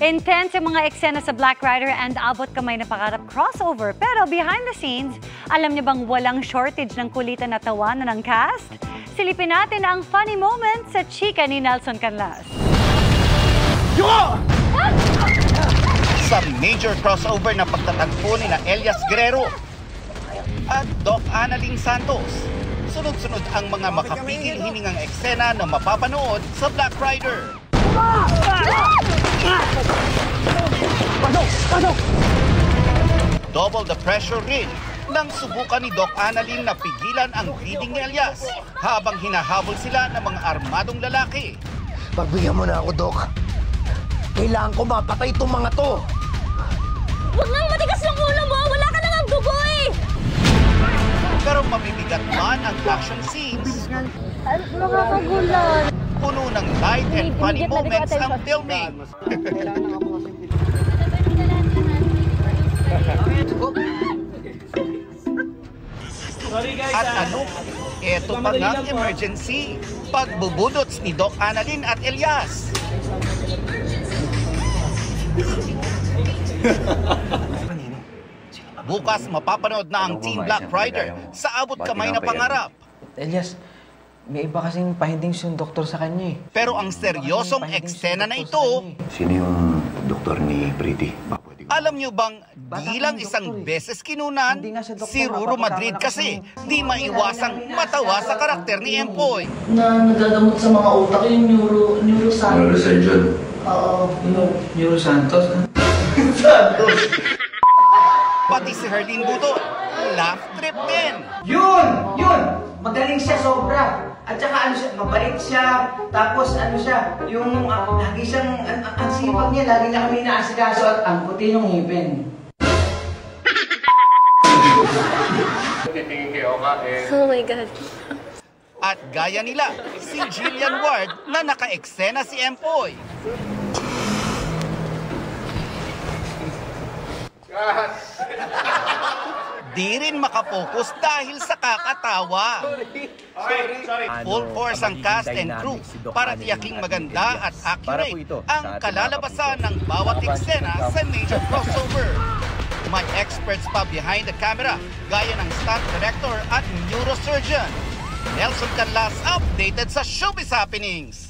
Intense yung mga eksena sa Black Rider and Abot Kamay na Pangarap crossover. Pero behind the scenes, alam niyo bang walang shortage ng kulitan na tawanan ng cast? Silipin natin ang funny moments sa chika ni Nelson Canlas. Sa major crossover na pagtatagpo ni na Elias Guerrero at Doc Analing Santos, sunod-sunod ang mga makapigil hiningang eksena na mapapanood sa Black Rider. Double the pressure rin nang subukan ni Doc Analing na pigilan ang bleeding ni Elias habang hinahabol sila ng mga armadong lalaki. Pagbigyan mo na ako, Doc. Kailangan ko mapatay itong mga to. Huwag nang matigas ng ulo mo! Wala ka nang dugo eh! Pero mabibigat man ang action scenes. Nakakagulat. Puno ng light and funny moments ang filming. At ano? Eto pa nga emergency. Pagbubudots ni Doc Analing at Elias. Bukas mapapanood na ang Team Black Rider sa Abot Kamay na Pangarap. Elias, may iba kasing findings yung doktor sa kanya eh. Pero ang seryosong eksena na ito, Sino yung doktor ni Pretty? alam nyo bang di lang isang beses kinunan, si Ruro Madrid kasi di maiwasang matawa sa karakter ni Empoy. Na nagagamot sa mga utak yung neurosantos. Neurosurgeon? Oo. Neurosantos? Santos. Pati si Herlene Buto, laugh trip din. Yun! Magaling siya sobra. At saka ano siya, mabait siya. Tapos ano siya, yung lagi siyang, ang sipag niya, lagi niya kami inaasikaso at ang puti yung ngipin. Oh my God. At gaya nila, si Jillian Ward na naka-eksena si Empoy. Di rin makapokus dahil sa kakatawa. Full force ang cast and crew para tiyaking maganda at accurate ang kalalabasan ng bawat eksena sa major crossover. May experts pa behind the camera gaya ng stunt director at neurosurgeon. Nelson Canlas updated sa Showbiz Happenings.